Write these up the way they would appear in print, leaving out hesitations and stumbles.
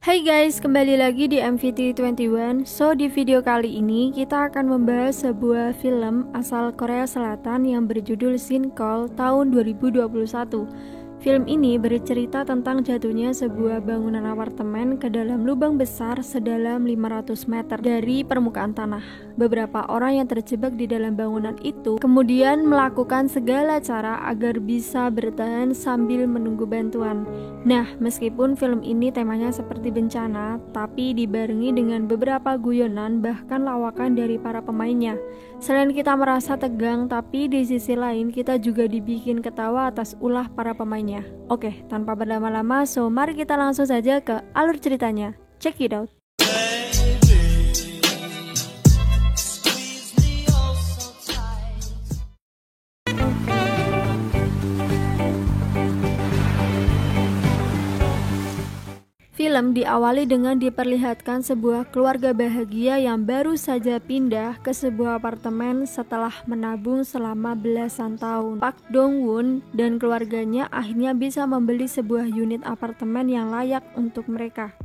Hai guys, kembali lagi di MVT21. So, di video kali ini kita akan membahas sebuah film asal Korea Selatan yang berjudul Sin Call tahun 2021. Film ini bercerita tentang jatuhnya sebuah bangunan apartemen ke dalam lubang besar sedalam 500 meter dari permukaan tanah. Beberapa orang yang terjebak di dalam bangunan itu kemudian melakukan segala cara agar bisa bertahan sambil menunggu bantuan. Nah, meskipun film ini temanya seperti bencana, tapi dibarengi dengan beberapa guyonan bahkan lawakan dari para pemainnya. Selain kita merasa tegang, tapi di sisi lain kita juga dibikin ketawa atas ulah para pemainnya. Oke, tanpa berlama-lama, so mari kita langsung saja ke alur ceritanya. Check it out. Film diawali dengan diperlihatkan sebuah keluarga bahagia yang baru saja pindah ke sebuah apartemen setelah menabung selama belasan tahun. Park Dong Woon dan keluarganya akhirnya bisa membeli sebuah unit apartemen yang layak untuk mereka.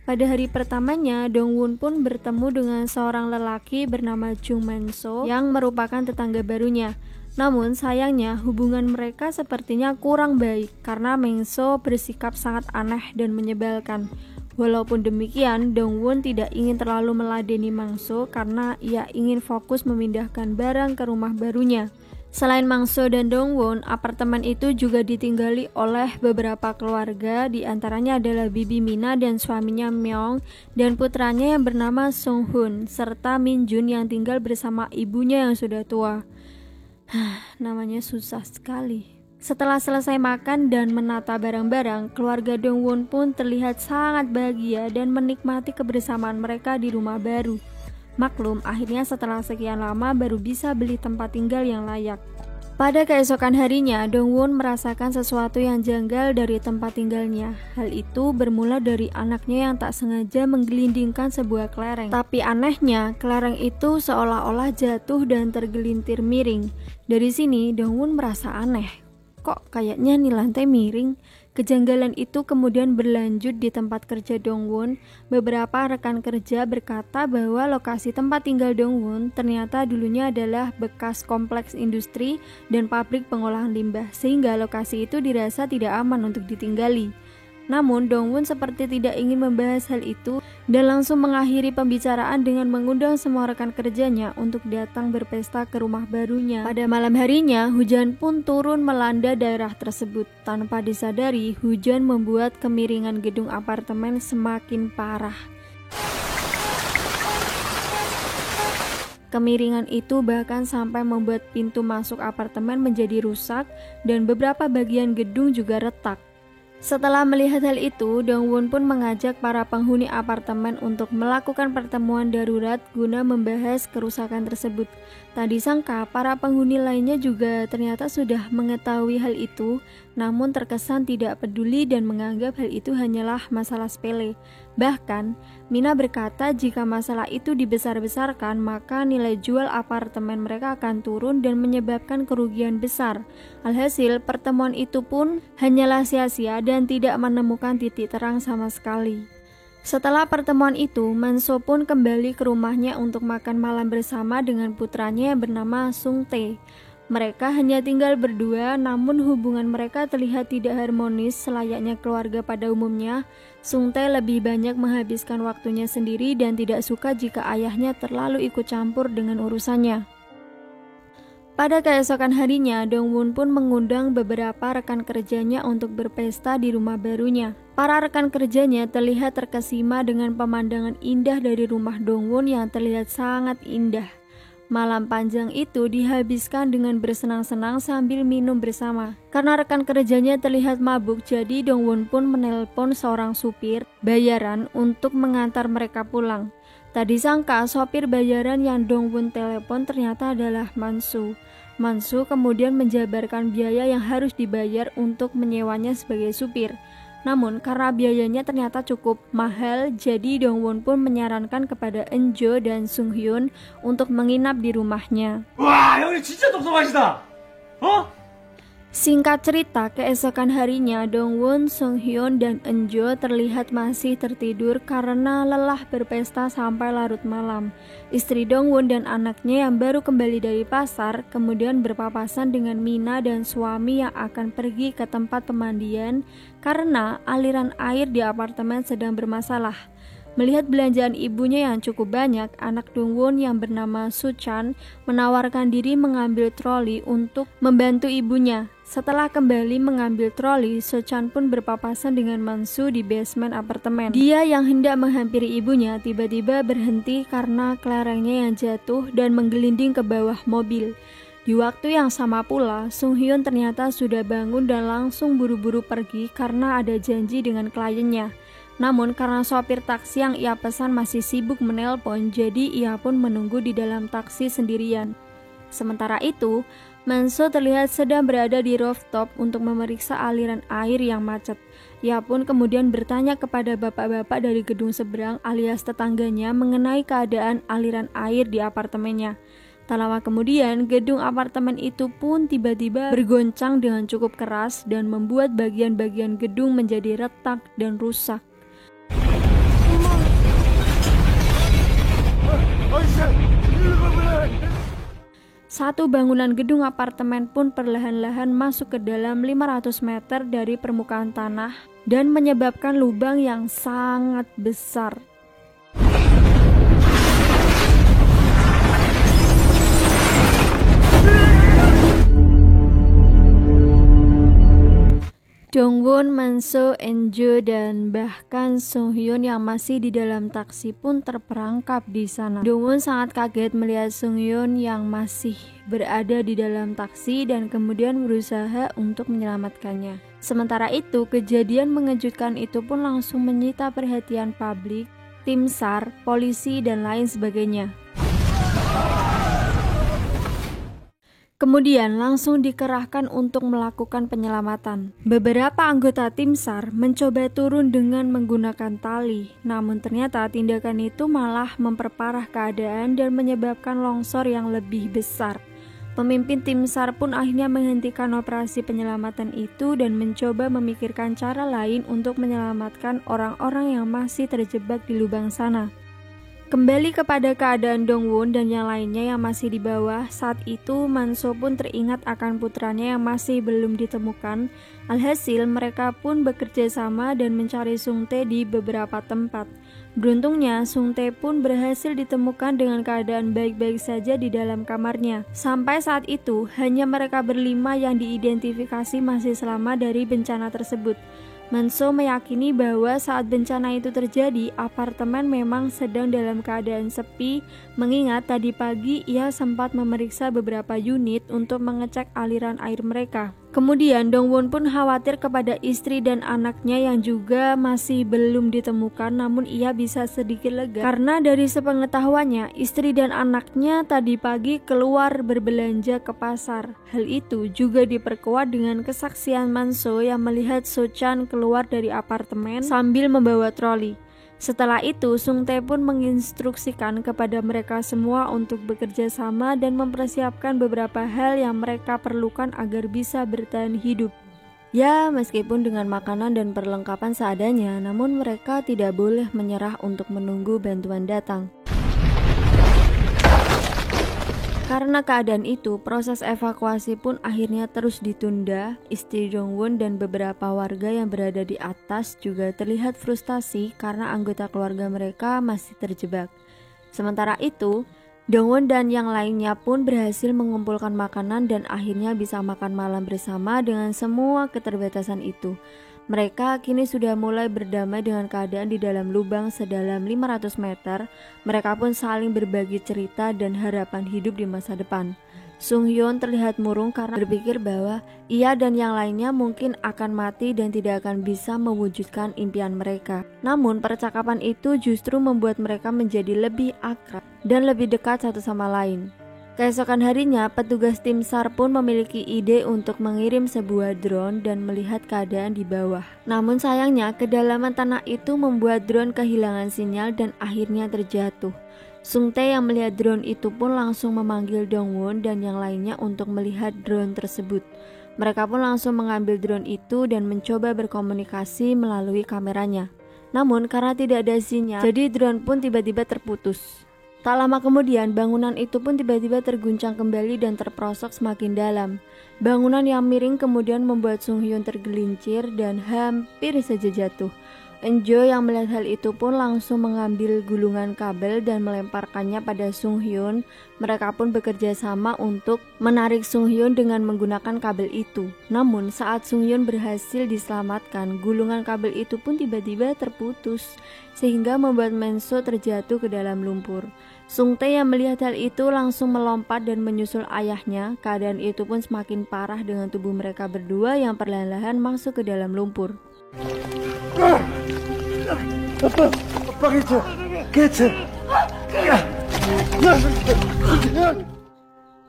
Pada hari pertamanya, Dong Woon pun bertemu dengan seorang lelaki bernama Jung Man So yang merupakan tetangga barunya. Namun sayangnya hubungan mereka sepertinya kurang baik karena Meng So bersikap sangat aneh dan menyebalkan. Walaupun demikian, Dong Woon tidak ingin terlalu meladeni Mang So karena ia ingin fokus memindahkan barang ke rumah barunya. Selain Mang So dan Dong Woon, apartemen itu juga ditinggali oleh beberapa keluarga, di antaranya adalah Bibi Mina dan suaminya Myung dan putranya yang bernama Sung Hoon serta Min Jun yang tinggal bersama ibunya yang sudah tua. Namanya susah sekali. Setelah selesai makan dan menata barang-barang, keluarga Dong Woon pun terlihat sangat bahagia dan menikmati kebersamaan mereka di rumah baru. Maklum, akhirnya setelah sekian lama baru bisa beli tempat tinggal yang layak. Pada keesokan harinya, Dong Woon merasakan sesuatu yang janggal dari tempat tinggalnya. Hal itu bermula dari anaknya yang tak sengaja menggelindingkan sebuah kelereng. Tapi anehnya, kelereng itu seolah-olah jatuh dan tergelintir miring. Dari sini, Dong Woon merasa aneh. Kok kayaknya nih lantai miring? Kejanggalan itu kemudian berlanjut di tempat kerja Dong Woon. Beberapa rekan kerja berkata bahwa lokasi tempat tinggal Dong Woon ternyata dulunya adalah bekas kompleks industri dan pabrik pengolahan limbah, sehingga lokasi itu dirasa tidak aman untuk ditinggali. Namun Dong Woon seperti tidak ingin membahas hal itu dan langsung mengakhiri pembicaraan dengan mengundang semua rekan kerjanya untuk datang berpesta ke rumah barunya. Pada malam harinya, hujan pun turun melanda daerah tersebut. Tanpa disadari, hujan membuat kemiringan gedung apartemen semakin parah. Kemiringan itu bahkan sampai membuat pintu masuk apartemen menjadi rusak dan beberapa bagian gedung juga retak. Setelah melihat hal itu, Dong Woon pun mengajak para penghuni apartemen untuk melakukan pertemuan darurat guna membahas kerusakan tersebut. Tak disangka, para penghuni lainnya juga ternyata sudah mengetahui hal itu, namun terkesan tidak peduli dan menganggap hal itu hanyalah masalah sepele. Bahkan, Mina berkata jika masalah itu dibesar-besarkan, maka nilai jual apartemen mereka akan turun dan menyebabkan kerugian besar. Alhasil, pertemuan itu pun hanyalah sia-sia dan tidak menemukan titik terang sama sekali. Setelah pertemuan itu, Man So pun kembali ke rumahnya untuk makan malam bersama dengan putranya yang bernama Sung Tae. Mereka hanya tinggal berdua, namun hubungan mereka terlihat tidak harmonis selayaknya keluarga pada umumnya. Sung Tae lebih banyak menghabiskan waktunya sendiri dan tidak suka jika ayahnya terlalu ikut campur dengan urusannya. Pada keesokan harinya, Dong Woon pun mengundang beberapa rekan kerjanya untuk berpesta di rumah barunya. Para rekan kerjanya terlihat terkesima dengan pemandangan indah dari rumah Dong Woon yang terlihat sangat indah. Malam panjang itu dihabiskan dengan bersenang-senang sambil minum bersama. Karena rekan kerjanya terlihat mabuk, jadi Dong Woon pun menelpon seorang supir bayaran untuk mengantar mereka pulang. Tak disangka, sopir bayaran yang Dong Woon telepon ternyata adalah Man So. Man So kemudian menjabarkan biaya yang harus dibayar untuk menyewanya sebagai supir. Namun karena biayanya ternyata cukup mahal, jadi Dong Woon pun menyarankan kepada Eun Jo dan Sung Hyun untuk menginap di rumahnya. 와, 형님 진짜 똑똑하시다. 어? Singkat cerita, keesokan harinya Dongwon, Sunghyun, dan Eunjo terlihat masih tertidur karena lelah berpesta sampai larut malam. Istri Dongwon dan anaknya yang baru kembali dari pasar kemudian berpapasan dengan Mina dan suami yang akan pergi ke tempat pemandian karena aliran air di apartemen sedang bermasalah. Melihat belanjaan ibunya yang cukup banyak, anak Dongwon yang bernama Suchan menawarkan diri mengambil troli untuk membantu ibunya. Setelah kembali mengambil troli, Suchan pun berpapasan dengan Mansu di basement apartemen. Dia yang hendak menghampiri ibunya tiba-tiba berhenti karena kelerengnya yang jatuh dan menggelinding ke bawah mobil. Di waktu yang sama pula, Sunghyun ternyata sudah bangun dan langsung buru-buru pergi karena ada janji dengan kliennya. Namun karena sopir taksi yang ia pesan masih sibuk menelpon, jadi ia pun menunggu di dalam taksi sendirian. Sementara itu, Manso terlihat sedang berada di rooftop untuk memeriksa aliran air yang macet. Ia pun kemudian bertanya kepada bapak-bapak dari gedung seberang alias tetangganya mengenai keadaan aliran air di apartemennya. Tak lama kemudian, gedung apartemen itu pun tiba-tiba bergoncang dengan cukup keras dan membuat bagian-bagian gedung menjadi retak dan rusak. Satu bangunan gedung apartemen pun perlahan-lahan masuk ke dalam 500 meter dari permukaan tanah dan menyebabkan lubang yang sangat besar. Dongwon, Manso, Eunjo, dan bahkan Sunghyun yang masih di dalam taksi pun terperangkap di sana. Dongwon sangat kaget melihat Sunghyun yang masih berada di dalam taksi dan kemudian berusaha untuk menyelamatkannya. Sementara itu, kejadian mengejutkan itu pun langsung menyita perhatian publik, tim SAR, polisi, dan lain sebagainya. Kemudian langsung dikerahkan untuk melakukan penyelamatan. Beberapa anggota tim SAR mencoba turun dengan menggunakan tali, namun ternyata tindakan itu malah memperparah keadaan dan menyebabkan longsor yang lebih besar. Pemimpin tim SAR pun akhirnya menghentikan operasi penyelamatan itu dan mencoba memikirkan cara lain untuk menyelamatkan orang-orang yang masih terjebak di lubang sana. Kembali kepada keadaan Dongwon dan yang lainnya yang masih di bawah, saat itu Manso pun teringat akan putranya yang masih belum ditemukan. Alhasil mereka pun bekerja sama dan mencari Sungtae di beberapa tempat. Beruntungnya Sungtae pun berhasil ditemukan dengan keadaan baik-baik saja di dalam kamarnya. Sampai saat itu hanya mereka berlima yang diidentifikasi masih selamat dari bencana tersebut. Manso meyakini bahwa saat bencana itu terjadi, apartemen memang sedang dalam keadaan sepi, mengingat tadi pagi ia sempat memeriksa beberapa unit untuk mengecek aliran air mereka. Kemudian Dongwon pun khawatir kepada istri dan anaknya yang juga masih belum ditemukan, namun ia bisa sedikit lega karena dari sepengetahuannya istri dan anaknya tadi pagi keluar berbelanja ke pasar. Hal itu juga diperkuat dengan kesaksian Manso yang melihat Suchan keluar dari apartemen sambil membawa troli. Setelah itu, Sungtae pun menginstruksikan kepada mereka semua untuk bekerja sama dan mempersiapkan beberapa hal yang mereka perlukan agar bisa bertahan hidup. Ya, meskipun dengan makanan dan perlengkapan seadanya, namun mereka tidak boleh menyerah untuk menunggu bantuan datang. Karena keadaan itu, proses evakuasi pun akhirnya terus ditunda. Istri Dongwon dan beberapa warga yang berada di atas juga terlihat frustasi karena anggota keluarga mereka masih terjebak. Sementara itu, Dongwon dan yang lainnya pun berhasil mengumpulkan makanan dan akhirnya bisa makan malam bersama dengan semua keterbatasan itu. Mereka kini sudah mulai berdamai dengan keadaan di dalam lubang sedalam 500 meter. Mereka pun saling berbagi cerita dan harapan hidup di masa depan. Sunghyun terlihat murung karena berpikir bahwa ia dan yang lainnya mungkin akan mati dan tidak akan bisa mewujudkan impian mereka. Namun percakapan itu justru membuat mereka menjadi lebih akrab dan lebih dekat satu sama lain. Keesokan harinya, petugas tim SAR pun memiliki ide untuk mengirim sebuah drone dan melihat keadaan di bawah. Namun sayangnya, kedalaman tanah itu membuat drone kehilangan sinyal dan akhirnya terjatuh. Sungtae yang melihat drone itu pun langsung memanggil Dongwon dan yang lainnya untuk melihat drone tersebut. Mereka pun langsung mengambil drone itu dan mencoba berkomunikasi melalui kameranya. Namun karena tidak ada sinyal, jadi drone pun tiba-tiba terputus. Tak lama kemudian, bangunan itu pun tiba-tiba terguncang kembali dan terperosok semakin dalam. Bangunan yang miring kemudian membuat Sung Hyun tergelincir dan hampir saja jatuh. Enjo yang melihat hal itu pun langsung mengambil gulungan kabel dan melemparkannya pada Sung Hyun. Mereka pun bekerja sama untuk menarik Sung Hyun dengan menggunakan kabel itu. Namun saat Sung Hyun berhasil diselamatkan, gulungan kabel itu pun tiba-tiba terputus sehingga membuat Manso terjatuh ke dalam lumpur. Sung Tae yang melihat hal itu langsung melompat dan menyusul ayahnya. Keadaan itu pun semakin parah dengan tubuh mereka berdua yang perlahan-lahan masuk ke dalam lumpur. Apa gitu?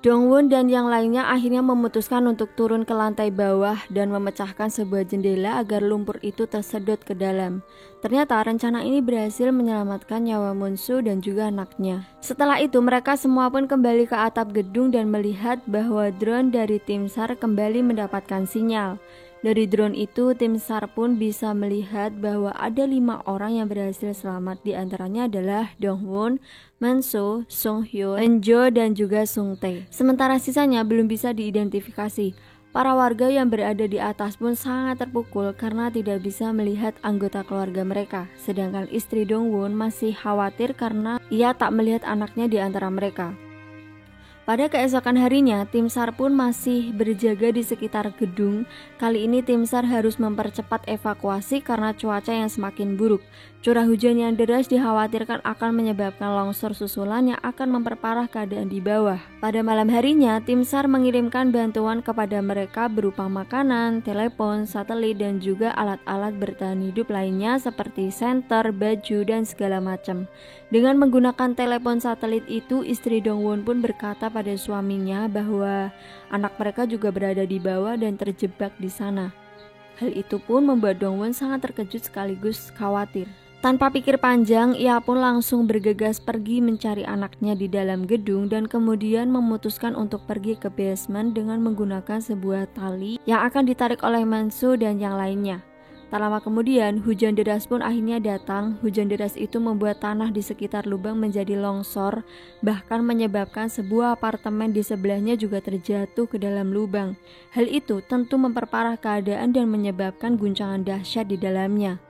Dongwon dan yang lainnya akhirnya memutuskan untuk turun ke lantai bawah dan memecahkan sebuah jendela agar lumpur itu tersedot ke dalam. Ternyata rencana ini berhasil menyelamatkan nyawa Munsu dan juga anaknya. Setelah itu mereka semua pun kembali ke atap gedung dan melihat bahwa drone dari tim SAR kembali mendapatkan sinyal. Dari drone itu, tim SAR pun bisa melihat bahwa ada 5 orang yang berhasil selamat. Di antaranya adalah Dongwon, Manso, Sung Hyun, Enjo, dan juga Sung Tae. Sementara sisanya belum bisa diidentifikasi. Para warga yang berada di atas pun sangat terpukul karena tidak bisa melihat anggota keluarga mereka. Sedangkan istri Dongwon masih khawatir karena ia tak melihat anaknya di antara mereka. Pada keesokan harinya, tim SAR pun masih berjaga di sekitar gedung. Kali ini tim SAR harus mempercepat evakuasi karena cuaca yang semakin buruk. Curah hujan yang deras dikhawatirkan akan menyebabkan longsor susulan yang akan memperparah keadaan di bawah. Pada malam harinya, tim SAR mengirimkan bantuan kepada mereka berupa makanan, telepon, satelit, dan juga alat-alat bertahan hidup lainnya seperti senter, baju, dan segala macam. Dengan menggunakan telepon satelit itu, istri Dongwon pun berkata pada suaminya bahwa anak mereka juga berada di bawah dan terjebak di sana. Hal itu pun membuat Dongwon sangat terkejut sekaligus khawatir. Tanpa pikir panjang, ia pun langsung bergegas pergi mencari anaknya di dalam gedung dan kemudian memutuskan untuk pergi ke basement dengan menggunakan sebuah tali yang akan ditarik oleh Manso dan yang lainnya. Tak lama kemudian, hujan deras pun akhirnya datang. Hujan deras itu membuat tanah di sekitar lubang menjadi longsor, bahkan menyebabkan sebuah apartemen di sebelahnya juga terjatuh ke dalam lubang. Hal itu tentu memperparah keadaan dan menyebabkan guncangan dahsyat di dalamnya.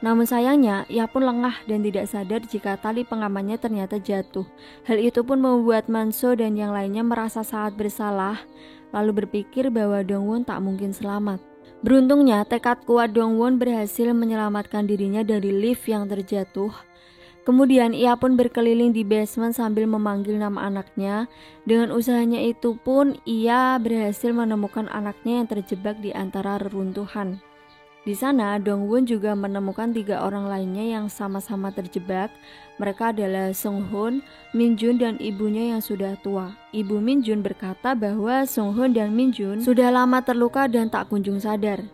Namun sayangnya, ia pun lengah dan tidak sadar jika tali pengamannya ternyata jatuh. Hal itu pun membuat Manso dan yang lainnya merasa sangat bersalah, lalu berpikir bahwa Dongwon tak mungkin selamat. Beruntungnya, tekad kuat Dongwon berhasil menyelamatkan dirinya dari lift yang terjatuh. Kemudian ia pun berkeliling di basement sambil memanggil nama anaknya. Dengan usahanya itu pun ia berhasil menemukan anaknya yang terjebak di antara reruntuhan. Di sana, Dongwon juga menemukan 3 orang lainnya yang sama-sama terjebak. Mereka adalah Sung Hoon, Min Jun, dan ibunya yang sudah tua. Ibu Min Jun berkata bahwa Sung Hoon dan Min Jun sudah lama terluka dan tak kunjung sadar.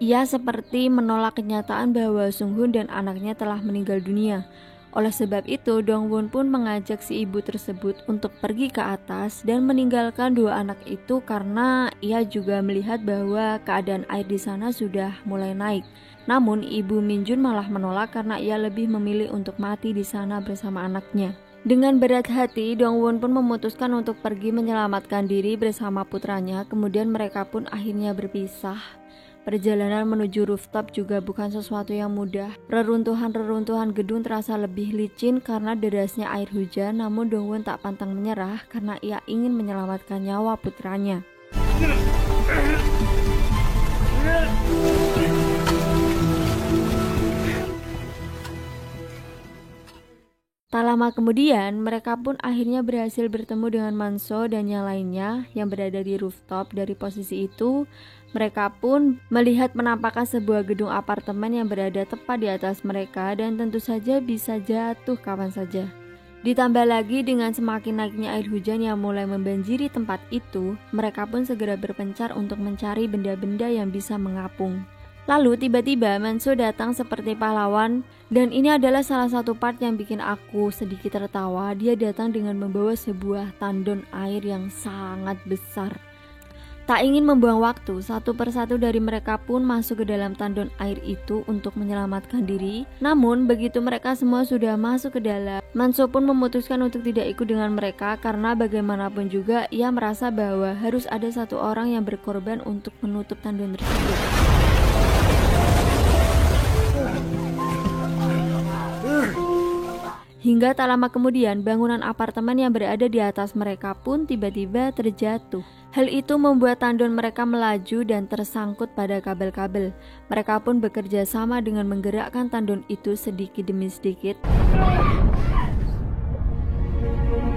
Ia seperti menolak kenyataan bahwa Sung Hoon dan anaknya telah meninggal dunia. Oleh sebab itu, Dongwon pun mengajak si ibu tersebut untuk pergi ke atas dan meninggalkan 2 anak itu karena ia juga melihat bahwa keadaan air di sana sudah mulai naik. Namun, ibu Min Jun malah menolak karena ia lebih memilih untuk mati di sana bersama anaknya. Dengan berat hati, Dongwon pun memutuskan untuk pergi menyelamatkan diri bersama putranya. Kemudian mereka pun akhirnya berpisah. Perjalanan menuju rooftop juga bukan sesuatu yang mudah. Reruntuhan-reruntuhan gedung terasa lebih licin karena derasnya air hujan, namun Dongwon tak pantang menyerah karena ia ingin menyelamatkan nyawa putranya. Tak lama kemudian, mereka pun akhirnya berhasil bertemu dengan Manso dan yang lainnya yang berada di rooftop. Dari posisi itu, mereka pun melihat penampakan sebuah gedung apartemen yang berada tepat di atas mereka dan tentu saja bisa jatuh kapan saja. Ditambah lagi dengan semakin naiknya air hujan yang mulai membanjiri tempat itu, mereka pun segera berpencar untuk mencari benda-benda yang bisa mengapung. Lalu tiba-tiba Manso datang seperti pahlawan, dan ini adalah salah satu part yang bikin aku sedikit tertawa. Dia datang dengan membawa sebuah tandon air yang sangat besar. Tak ingin membuang waktu, satu persatu dari mereka pun masuk ke dalam tandon air itu untuk menyelamatkan diri. Namun begitu mereka semua sudah masuk ke dalam, Manso pun memutuskan untuk tidak ikut dengan mereka karena bagaimanapun juga ia merasa bahwa harus ada satu orang yang berkorban untuk menutup tandon tersebut. Hingga tak lama kemudian, bangunan apartemen yang berada di atas mereka pun tiba-tiba terjatuh. Hal itu membuat tandon mereka melaju dan tersangkut pada kabel-kabel. Mereka pun bekerja sama dengan menggerakkan tandon itu sedikit demi sedikit.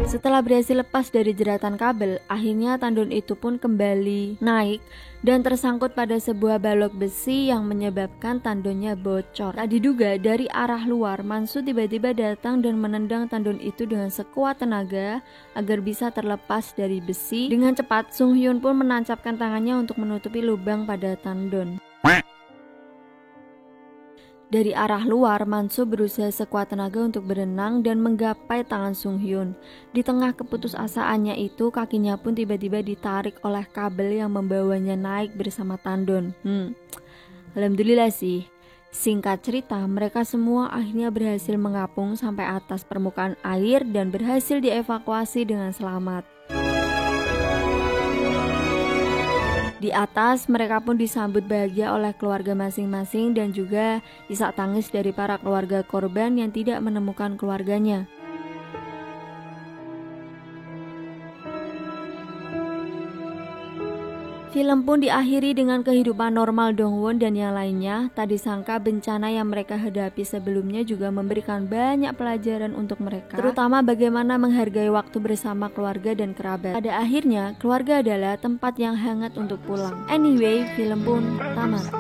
Setelah berhasil lepas dari jeratan kabel, akhirnya tandon itu pun kembali naik dan tersangkut pada sebuah balok besi yang menyebabkan tandonnya bocor. Tak diduga dari arah luar, Manso tiba-tiba datang dan menendang tandon itu dengan sekuat tenaga agar bisa terlepas dari besi. Dengan cepat, Sung Hyun pun menancapkan tangannya untuk menutupi lubang pada tandon. Dari arah luar, Manso berusaha sekuat tenaga untuk berenang dan menggapai tangan Sung Hyun. Di tengah keputusasaannya itu, kakinya pun tiba-tiba ditarik oleh kabel yang membawanya naik bersama tandon. Alhamdulillah sih. Singkat cerita, mereka semua akhirnya berhasil mengapung sampai atas permukaan air dan berhasil dievakuasi dengan selamat. Di atas, mereka pun disambut bahagia oleh keluarga masing-masing dan juga isak tangis dari para keluarga korban yang tidak menemukan keluarganya. Film pun diakhiri dengan kehidupan normal Dongwon dan yang lainnya. Tak disangka bencana yang mereka hadapi sebelumnya juga memberikan banyak pelajaran untuk mereka, terutama bagaimana menghargai waktu bersama keluarga dan kerabat. Pada akhirnya, keluarga adalah tempat yang hangat untuk pulang. Anyway, film pun tamat.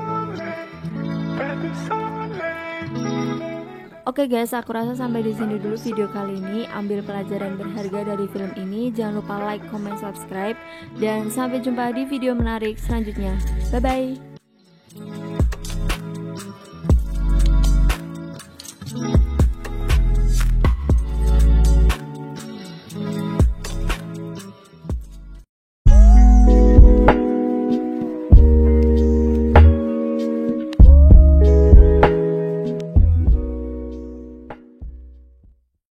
Oke guys, aku rasa sampai di sini dulu video kali ini. Ambil pelajaran berharga dari film ini. Jangan lupa like, comment, subscribe, dan sampai jumpa di video menarik selanjutnya. Bye bye.